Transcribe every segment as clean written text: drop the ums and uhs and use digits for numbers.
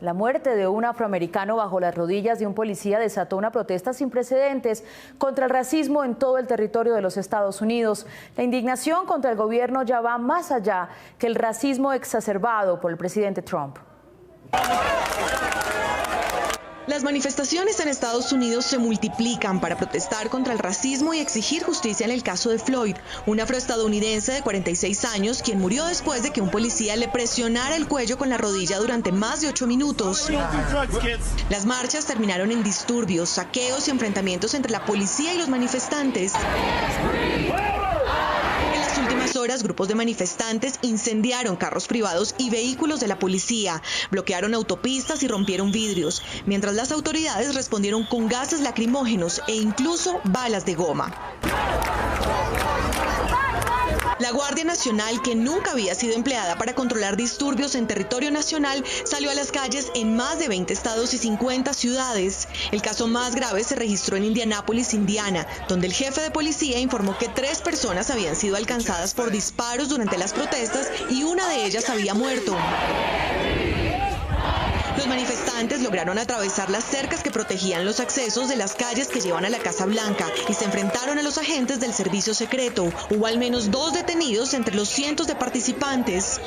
La muerte de un afroamericano bajo las rodillas de un policía desató una protesta sin precedentes contra el racismo en todo el territorio de los Estados Unidos. La indignación contra el gobierno ya va más allá que el racismo exacerbado por el presidente Trump. Las manifestaciones en Estados Unidos se multiplican para protestar contra el racismo y exigir justicia en el caso de Floyd, un afroestadounidense de 46 años, quien murió después de que un policía le presionara el cuello con la rodilla durante más de 8 minutos. Las marchas terminaron en disturbios, saqueos y enfrentamientos entre la policía y los manifestantes. En las últimas horas, grupos de manifestantes incendiaron carros privados y vehículos de la policía, bloquearon autopistas y rompieron vidrios, mientras las autoridades respondieron con gases lacrimógenos e incluso balas de goma. La Guardia Nacional, que nunca había sido empleada para controlar disturbios en territorio nacional, salió a las calles en más de 20 estados y 50 ciudades. El caso más grave se registró en Indianápolis, Indiana, donde el jefe de policía informó que 3 personas habían sido alcanzadas por disparos durante las protestas y una de ellas había muerto. Los manifestantes lograron atravesar las cercas que protegían los accesos de las calles que llevan a la Casa Blanca y se enfrentaron a los agentes del servicio secreto. Hubo al menos 2 detenidos entre los cientos de participantes.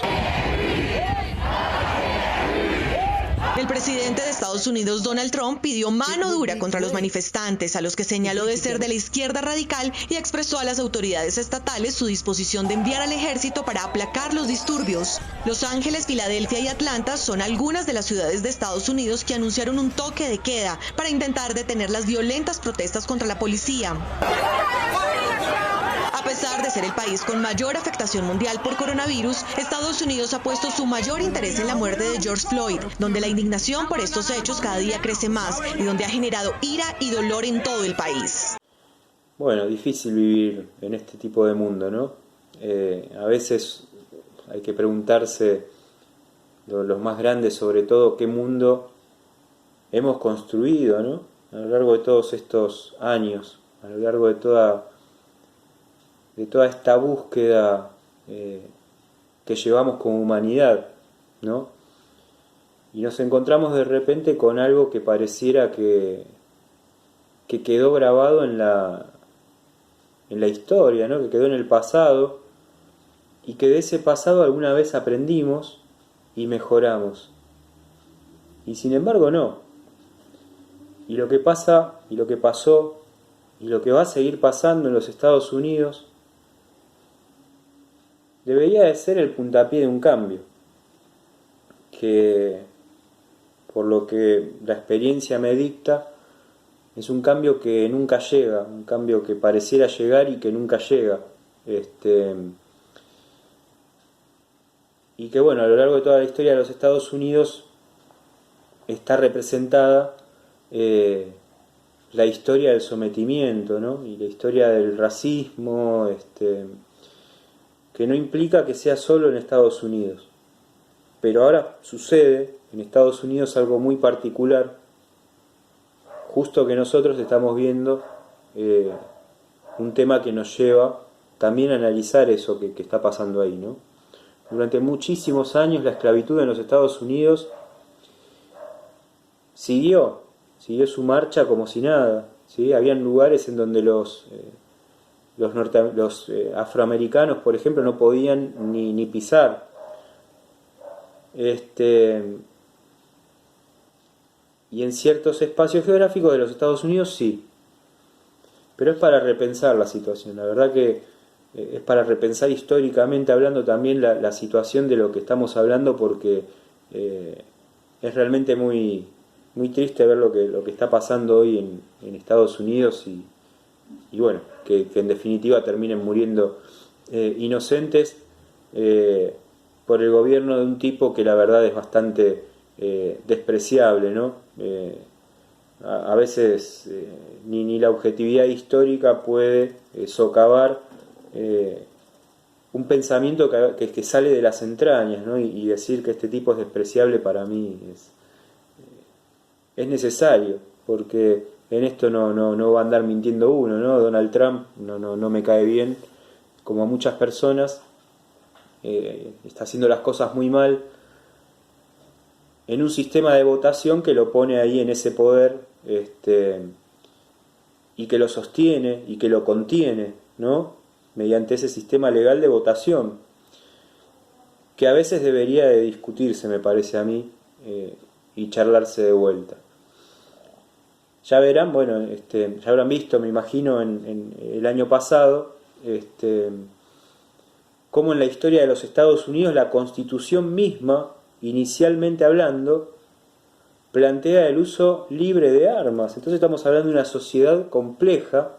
El presidente de Estados Unidos, Donald Trump, pidió mano dura contra los manifestantes, a los que señaló de ser de la izquierda radical, y expresó a las autoridades estatales su disposición de enviar al ejército para aplacar los disturbios. Los Ángeles, Filadelfia y Atlanta son algunas de las ciudades de Estados Unidos que anunciaron un toque de queda para intentar detener las violentas protestas contra la policía. A pesar de ser el país con mayor afectación mundial por coronavirus, Estados Unidos ha puesto su mayor interés en la muerte de George Floyd, donde la indignación por estos hechos cada día crece más y donde ha generado ira y dolor en todo el país. Bueno, difícil vivir en este tipo de mundo, ¿no? A veces hay que preguntarse, los más grandes sobre todo, qué mundo hemos construido, ¿no? A lo largo de todos estos años, a lo largo de toda esta búsqueda que llevamos como humanidad, ¿no? Y nos encontramos de repente con algo que pareciera que quedó grabado en la historia, ¿no? Que quedó en el pasado, y que de ese pasado alguna vez aprendimos y mejoramos. Y sin embargo no. Y lo que pasa, y lo que pasó, y lo que va a seguir pasando en los Estados Unidos debería de ser el puntapié de un cambio, que por lo que la experiencia me dicta, es un cambio que nunca llega, un cambio que pareciera llegar y que nunca llega. Y que bueno, a lo largo de toda la historia de los Estados Unidos está representada la historia del sometimiento, ¿no? Y la historia del racismo, que no implica que sea solo en Estados Unidos. Pero ahora sucede en Estados Unidos algo muy particular, justo que nosotros estamos viendo un tema que nos lleva también a analizar eso que está pasando ahí, ¿no? Durante muchísimos años la esclavitud en los Estados Unidos siguió su marcha como si nada, ¿sí? Habían lugares en donde los afroamericanos, por ejemplo, no podían ni pisar. Y en ciertos espacios geográficos de los Estados Unidos sí. Pero es para repensar la situación. La verdad que es para repensar históricamente hablando también la situación de lo que estamos hablando, porque es realmente muy, muy triste ver lo que está pasando hoy en Estados Unidos y bueno, que en definitiva terminen muriendo inocentes por el gobierno de un tipo que la verdad es bastante despreciable, ¿no? A veces ni la objetividad histórica puede socavar un pensamiento que sale de las entrañas, ¿no? Y decir que este tipo es despreciable para mí es necesario, porque en esto no va a andar mintiendo uno, ¿no? Donald Trump no me cae bien, como a muchas personas, está haciendo las cosas muy mal, en un sistema de votación que lo pone ahí en ese poder, y que lo sostiene y que lo contiene, ¿no? Mediante ese sistema legal de votación, que a veces debería de discutirse, me parece a mí, y charlarse de vuelta. Ya verán, bueno, ya habrán visto, me imagino, en el año pasado, cómo en la historia de los Estados Unidos la Constitución misma, inicialmente hablando, plantea el uso libre de armas. Entonces estamos hablando de una sociedad compleja,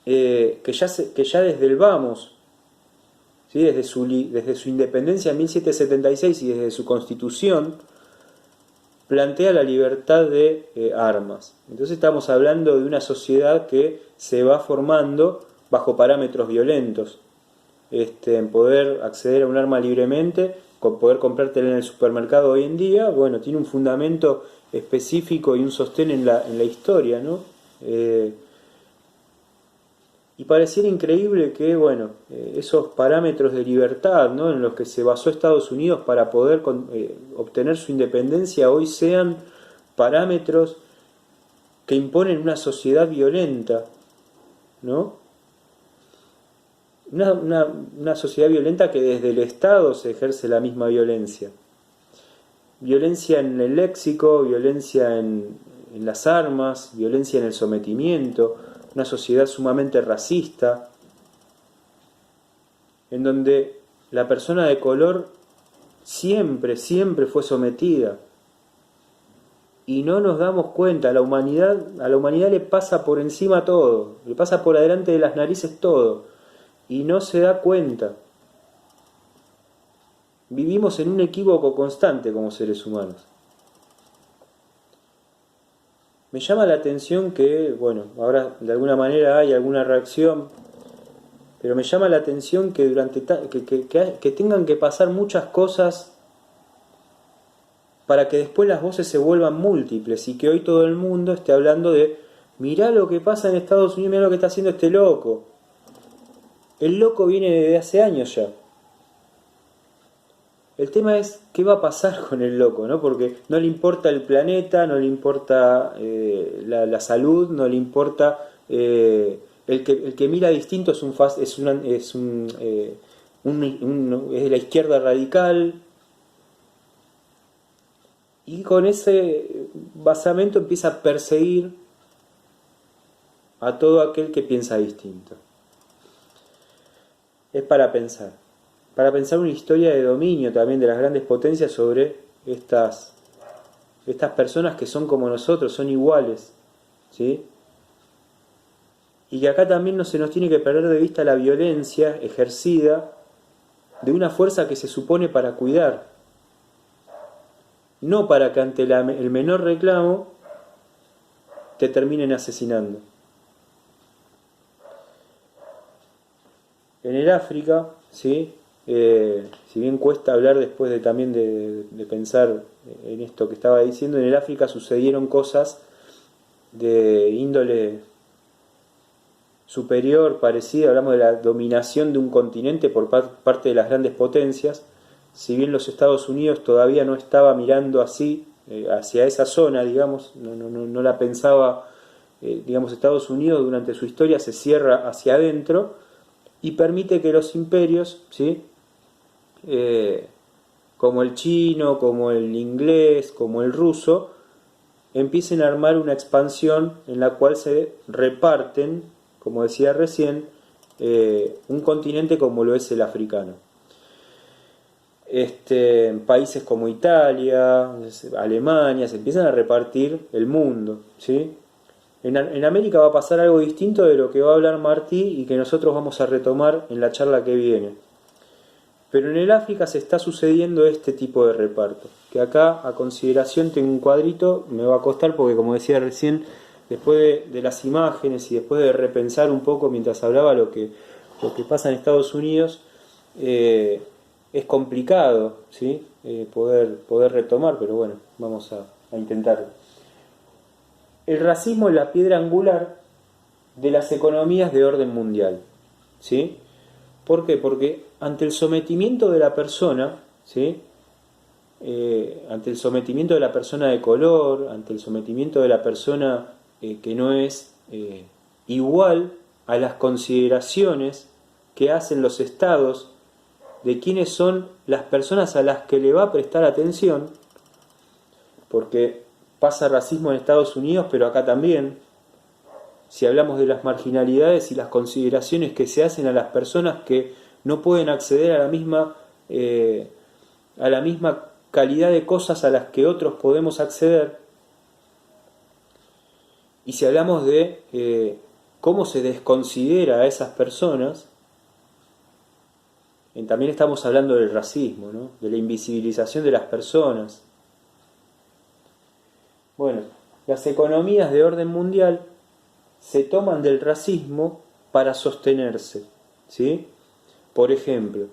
que ya desde el vamos, ¿sí? desde su independencia en 1776 y desde su Constitución, plantea la libertad de armas. Entonces estamos hablando de una sociedad que se va formando bajo parámetros violentos, en poder acceder a un arma libremente, con poder comprártela en el supermercado hoy en día, bueno, tiene un fundamento específico y un sostén en la historia, ¿no? Y pareciera increíble que, bueno, esos parámetros de libertad, ¿no?, en los que se basó Estados Unidos para poder obtener su independencia, hoy sean parámetros que imponen una sociedad violenta, ¿no? Una sociedad violenta que desde el Estado se ejerce la misma violencia. Violencia en el léxico, violencia en las armas, violencia en el sometimiento, una sociedad sumamente racista, en donde la persona de color siempre fue sometida. Y no nos damos cuenta, a la humanidad le pasa por encima todo, le pasa por adelante de las narices todo. Y no se da cuenta. Vivimos en un equívoco constante como seres humanos. Me llama la atención que, bueno, ahora de alguna manera hay alguna reacción, pero me llama la atención que que tengan que pasar muchas cosas para que después las voces se vuelvan múltiples y que hoy todo el mundo esté hablando de: mirá lo que pasa en Estados Unidos, mirá lo que está haciendo este loco. El loco viene desde hace años ya. El tema es qué va a pasar con el loco, ¿no? Porque no le importa el planeta, no le importa la salud, no le importa el que mira distinto es de la izquierda radical. Y con ese basamento empieza a perseguir a todo aquel que piensa distinto. Es para pensar una historia de dominio también de las grandes potencias sobre estas personas que son como nosotros, son iguales, ¿sí? Y que acá también no se nos tiene que perder de vista la violencia ejercida de una fuerza que se supone para cuidar, no para que ante el menor reclamo te terminen asesinando. En el África, ¿sí? Si bien cuesta hablar después de pensar en esto que estaba diciendo, en el África sucedieron cosas de índole superior, parecida. Hablamos de la dominación de un continente por parte de las grandes potencias. Si bien los Estados Unidos todavía no estaba mirando así, hacia esa zona, digamos, no la pensaba, digamos, Estados Unidos durante su historia se cierra hacia adentro y permite que los imperios, ¿sí?, como el chino, como el inglés, como el ruso, empiecen a armar una expansión en la cual se reparten, como decía recién, un continente como lo es el africano. Países como Italia, Alemania, se empiezan a repartir el mundo, ¿sí? En América va a pasar algo distinto de lo que va a hablar Martí y que nosotros vamos a retomar en la charla que viene. Pero en el África se está sucediendo este tipo de reparto, que acá a consideración tengo un cuadrito, me va a costar porque, como decía recién, después de las imágenes y después de repensar un poco mientras hablaba lo que pasa en Estados Unidos, es complicado, ¿sí?, poder retomar, pero bueno, vamos a intentarlo. El racismo es la piedra angular de las economías de orden mundial, ¿sí? ¿Por qué? Porque ante el sometimiento de la persona, ¿sí?, ante el sometimiento de la persona de color, ante el sometimiento de la persona que no es igual a las consideraciones que hacen los estados de quiénes son las personas a las que le va a prestar atención, porque pasa racismo en Estados Unidos, pero acá también. Si hablamos de las marginalidades y las consideraciones que se hacen a las personas que no pueden acceder a la misma calidad de cosas a las que otros podemos acceder, y si hablamos de cómo se desconsidera a esas personas, también estamos hablando del racismo, ¿no? De la invisibilización de las personas. Bueno, las economías de orden mundial se toman del racismo para sostenerse, ¿sí? Por ejemplo,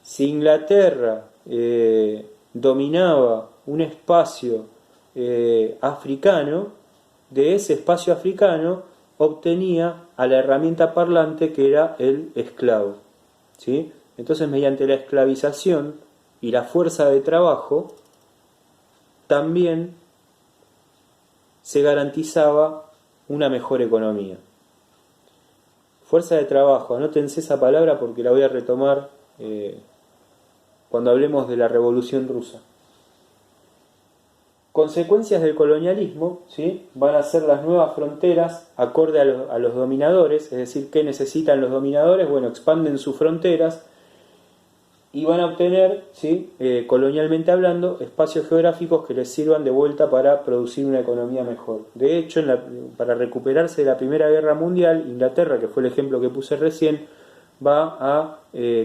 si Inglaterra dominaba un espacio africano, de ese espacio africano obtenía a la herramienta parlante que era el esclavo, ¿sí? Entonces, mediante la esclavización y la fuerza de trabajo, también se garantizaba una mejor economía. Fuerza de trabajo, anótense esa palabra porque la voy a retomar cuando hablemos de la Revolución Rusa. Consecuencias del colonialismo, ¿sí? Van a ser las nuevas fronteras acorde a los dominadores, es decir, ¿qué necesitan los dominadores? Bueno, expanden sus fronteras y van a obtener, ¿sí? Colonialmente hablando, espacios geográficos que les sirvan de vuelta para producir una economía mejor. De hecho, para recuperarse de la Primera Guerra Mundial, Inglaterra, que fue el ejemplo que puse recién, va a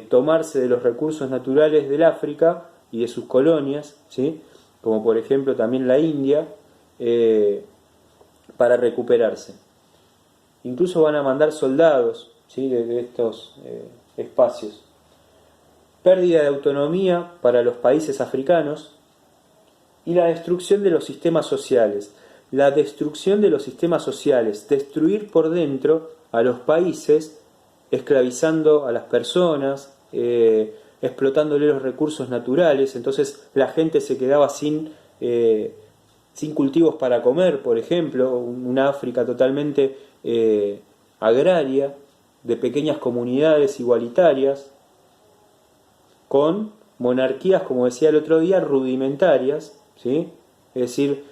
tomarse de los recursos naturales del África y de sus colonias, ¿sí? Como por ejemplo también la India, para recuperarse. Incluso van a mandar soldados, ¿sí? de estos espacios. Pérdida de autonomía para los países africanos y la destrucción de los sistemas sociales. La destrucción de los sistemas sociales, destruir por dentro a los países, esclavizando a las personas, explotándole los recursos naturales. Entonces la gente se quedaba sin cultivos para comer, por ejemplo, una África totalmente agraria, de pequeñas comunidades igualitarias, con monarquías, como decía el otro día, rudimentarias, ¿sí? Es decir,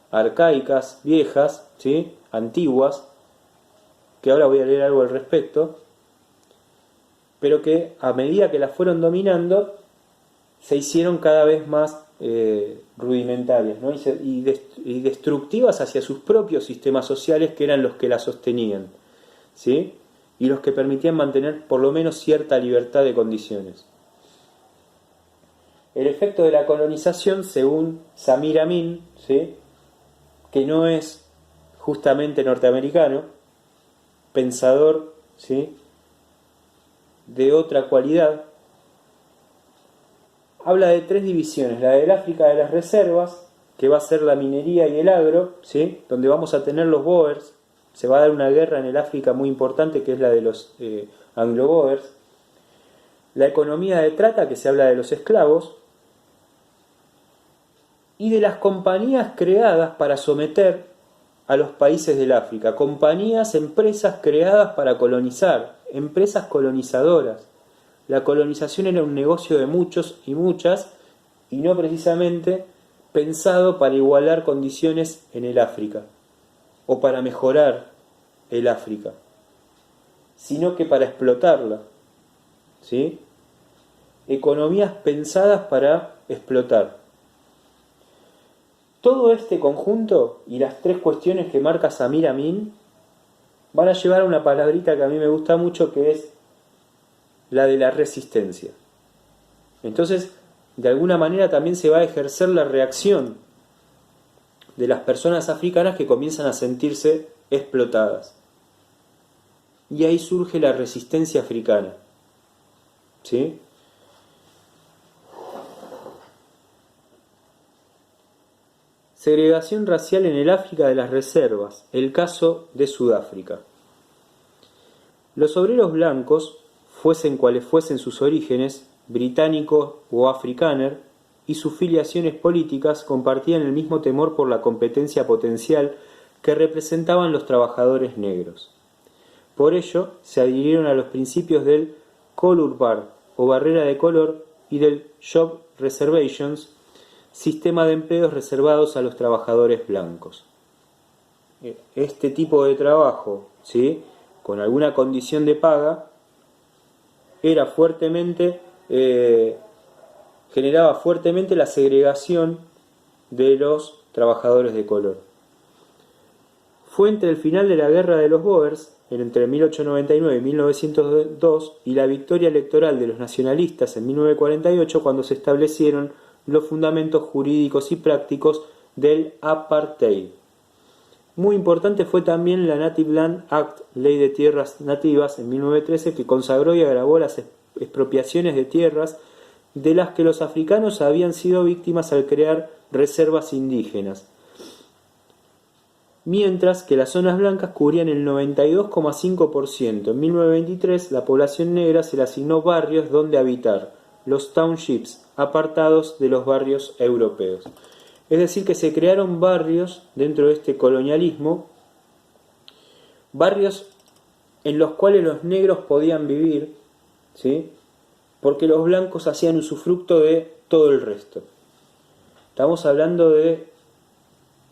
arcaicas, viejas, ¿sí? Antiguas, que ahora voy a leer algo al respecto, pero que a medida que las fueron dominando, se hicieron cada vez más rudimentarias, ¿no? y destructivas hacia sus propios sistemas sociales, que eran los que las sostenían, ¿sí? Y los que permitían mantener por lo menos cierta libertad de condiciones. El efecto de la colonización, según Samir Amin, ¿sí? Que no es justamente norteamericano, pensador, ¿sí? De otra cualidad, habla de tres divisiones: la del África de las reservas, que va a ser la minería y el agro, ¿sí? Donde vamos a tener los Boers. Se va a dar una guerra en el África muy importante, que es la de los Anglo-Boers. La economía de trata, que se habla de los esclavos, y de las compañías creadas para someter a los países del África. Compañías, empresas creadas para colonizar, empresas colonizadoras. La colonización era un negocio de muchos y muchas, y no precisamente pensado para igualar condiciones en el África, o para mejorar el África, sino que para explotarla, ¿sí? Economías pensadas para explotar. Todo este conjunto y las tres cuestiones que marca Samir Amin van a llevar a una palabrita que a mí me gusta mucho, que es la de la resistencia. Entonces, de alguna manera también se va a ejercer la reacción de las personas africanas que comienzan a sentirse explotadas. Y ahí surge la resistencia africana, ¿sí? Segregación racial en el África de las reservas, el caso de Sudáfrica. Los obreros blancos, fuesen cuales fuesen sus orígenes, británicos o afrikaner, y sus filiaciones políticas compartían el mismo temor por la competencia potencial que representaban los trabajadores negros. Por ello, se adhirieron a los principios del Color Bar, o barrera de color, y del Job Reservations, sistema de empleos reservados a los trabajadores blancos. Este tipo de trabajo, ¿sí?, con alguna condición de paga, era generaba fuertemente la segregación de los trabajadores de color. Fue entre el final de la Guerra de los Boers, entre 1899 y 1902, y la victoria electoral de los nacionalistas en 1948, cuando se establecieron los fundamentos jurídicos y prácticos del apartheid. Muy importante fue también la Native Land Act, Ley de Tierras Nativas, en 1913, que consagró y agravó las expropiaciones de tierras de las que los africanos habían sido víctimas al crear reservas indígenas, mientras que las zonas blancas cubrían el 92,5%. En 1923, la población negra se le asignó barrios donde habitar, los townships, apartados de los barrios europeos. Es decir, que se crearon barrios dentro de este colonialismo, barrios en los cuales los negros podían vivir, ¿sí?, porque los blancos hacían usufructo de todo el resto. Estamos hablando de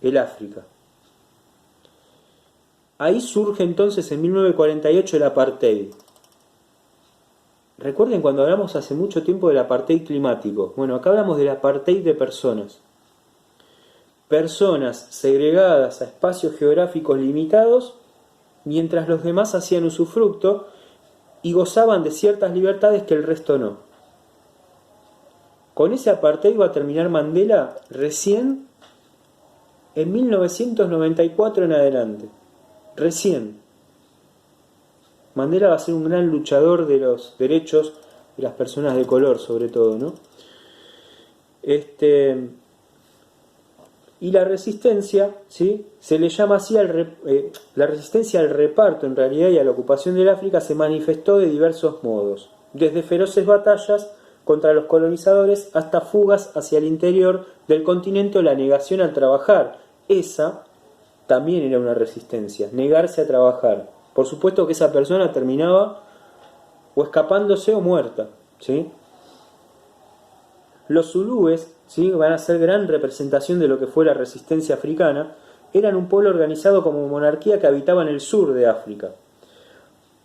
el África. Ahí surge entonces en 1948 el apartheid. Recuerden cuando hablamos hace mucho tiempo del apartheid climático. Bueno, acá hablamos del apartheid de personas. Personas segregadas a espacios geográficos limitados, mientras los demás hacían usufructo y gozaban de ciertas libertades que el resto no. Con ese apartheid va a terminar Mandela recién en 1994 en adelante. Recién. Mandela va a ser un gran luchador de los derechos de las personas de color, sobre todo, ¿no? Y la resistencia, ¿sí?, se le llama así la resistencia al reparto, en realidad, y a la ocupación del África se manifestó de diversos modos, desde feroces batallas contra los colonizadores hasta fugas hacia el interior del continente o la negación al trabajar. Esa también era una resistencia, negarse a trabajar. Por supuesto que esa persona terminaba o escapándose o muerta, ¿sí? Los zulúes, ¿sí?, van a ser gran representación de lo que fue la resistencia africana. Eran un pueblo organizado como monarquía que habitaba en el sur de África.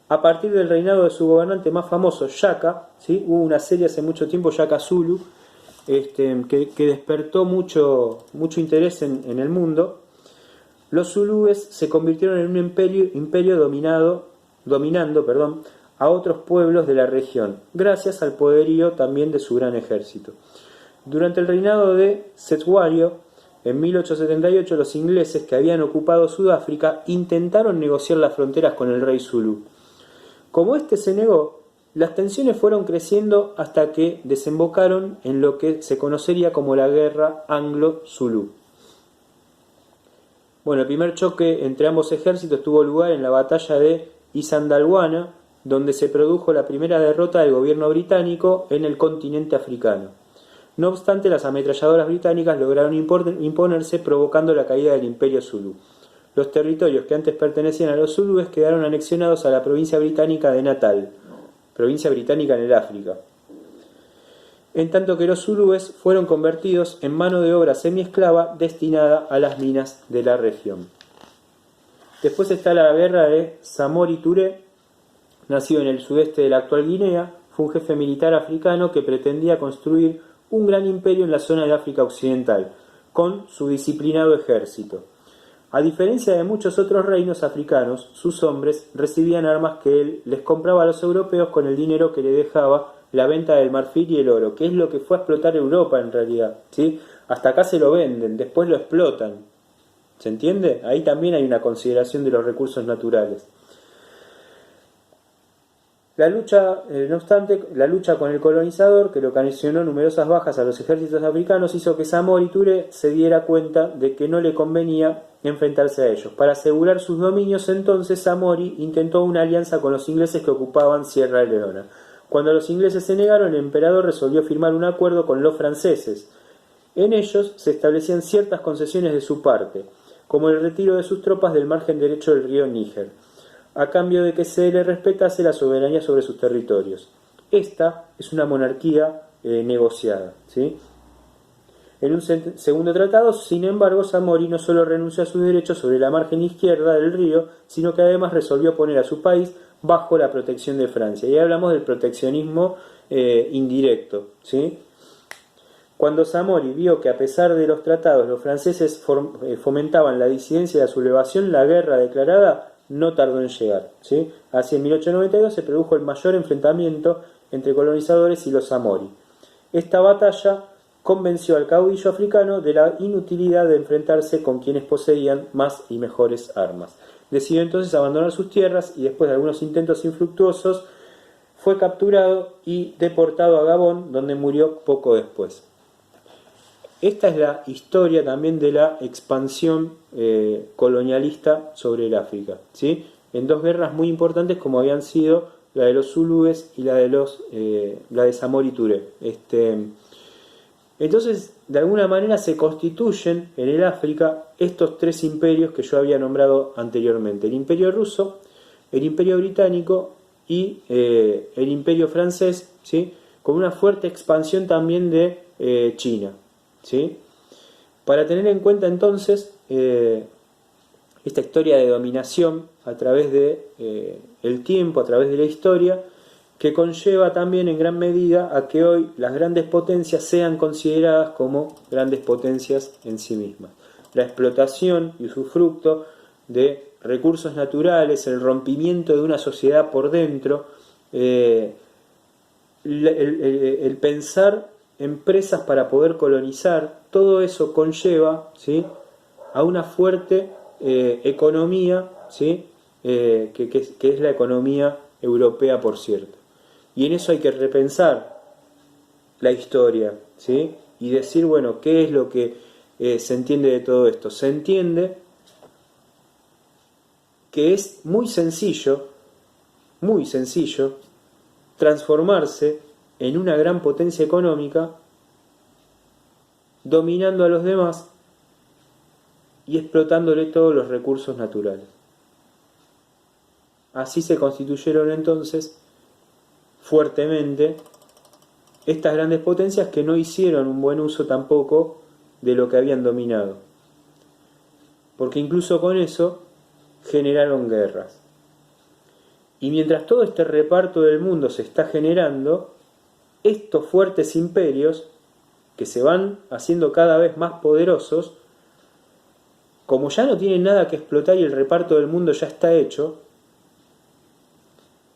A partir del reinado de su gobernante más famoso, Shaka, ¿sí?, hubo una serie hace mucho tiempo, Shaka Zulu, que despertó mucho interés en el mundo. Los zulúes se convirtieron en un imperio dominando a otros pueblos de la región, gracias al poderío también de su gran ejército. Durante el reinado de Cetshwayo, en 1878, los ingleses que habían ocupado Sudáfrica intentaron negociar las fronteras con el rey zulú. Como éste se negó, las tensiones fueron creciendo hasta que desembocaron en lo que se conocería como la Guerra Anglo-Zulú. Bueno, el primer choque entre ambos ejércitos tuvo lugar en la batalla de Isandlwana, donde se produjo la primera derrota del gobierno británico en el continente africano. No obstante, las ametralladoras británicas lograron imponerse, provocando la caída del Imperio Zulú. Los territorios que antes pertenecían a los zulúes quedaron anexionados a la provincia británica de Natal, provincia británica en el África, en tanto que los zulúes fueron convertidos en mano de obra semiesclava destinada a las minas de la región. Después está la guerra de Samori Touré, nacido en el sudeste de la actual Guinea. Fue un jefe militar africano que pretendía construir un gran imperio en la zona de África Occidental, con su disciplinado ejército. A diferencia de muchos otros reinos africanos, sus hombres recibían armas que él les compraba a los europeos con el dinero que le dejaba la venta del marfil y el oro, que es lo que fue a explotar Europa en realidad, ¿sí? Hasta acá se lo venden, después lo explotan. ¿Se entiende? Ahí también hay una consideración de los recursos naturales. La lucha, no obstante, la lucha con el colonizador, que le ocasionó numerosas bajas a los ejércitos africanos, hizo que Samori Touré se diera cuenta de que no le convenía enfrentarse a ellos. Para asegurar sus dominios, entonces, Samori intentó una alianza con los ingleses que ocupaban Sierra Leona. Cuando los ingleses se negaron, el emperador resolvió firmar un acuerdo con los franceses. En ellos se establecían ciertas concesiones de su parte, como el retiro de sus tropas del margen derecho del río Níger, a cambio de que se le respetase la soberanía sobre sus territorios. Esta es una monarquía negociada, ¿sí? En un segundo tratado, sin embargo, Samori no solo renunció a sus derechos sobre la margen izquierda del río, sino que además resolvió poner a su país bajo la protección de Francia. Y hablamos del proteccionismo indirecto, ¿sí? Cuando Samori vio que a pesar de los tratados los franceses fomentaban la disidencia y la sublevación, la guerra declarada no tardó en llegar, ¿sí? Así en 1892 se produjo el mayor enfrentamiento entre colonizadores y los Samori. Esta batalla convenció al caudillo africano de la inutilidad de enfrentarse con quienes poseían más y mejores armas. Decidió entonces abandonar sus tierras y después de algunos intentos infructuosos fue capturado y deportado a Gabón, donde murió poco después. Esta es la historia también de la expansión colonialista sobre el África, ¿sí? En dos guerras muy importantes como habían sido la de los zulúes y la de Samori Touré. Entonces, de alguna manera se constituyen en el África estos tres imperios que yo había nombrado anteriormente: el imperio ruso, el imperio británico y el imperio francés, ¿sí? Con una fuerte expansión también de China, ¿sí? Para tener en cuenta entonces esta historia de dominación a través de el tiempo, a través de la historia, que conlleva también en gran medida a que hoy las grandes potencias sean consideradas como grandes potencias en sí mismas. La explotación y usufructo de recursos naturales, el rompimiento de una sociedad por dentro, el pensar empresas para poder colonizar, todo eso conlleva, ¿sí?, a una fuerte economía, ¿sí?, que es la economía europea, por cierto. Y en eso hay que repensar la historia, ¿sí?, y decir, bueno, ¿qué es lo que se entiende de todo esto? Se entiende que es muy sencillo transformarse en una gran potencia económica, dominando a los demás y explotándole todos los recursos naturales. Así se constituyeron entonces fuertemente estas grandes potencias que no hicieron un buen uso tampoco de lo que habían dominado, porque incluso con eso generaron guerras. Y mientras todo este reparto del mundo se está generando, estos fuertes imperios, que se van haciendo cada vez más poderosos, como ya no tienen nada que explotar y el reparto del mundo ya está hecho,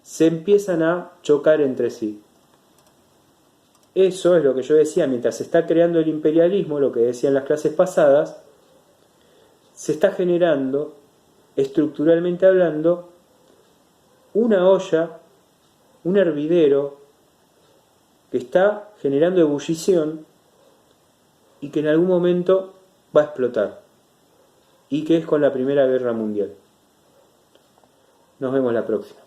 se empiezan a chocar entre sí. Eso es lo que yo decía, mientras se está creando el imperialismo, lo que decía en las clases pasadas, se está generando, estructuralmente hablando, una olla, un hervidero que está generando ebullición y que en algún momento va a explotar, y que es con la Primera Guerra Mundial. Nos vemos la próxima.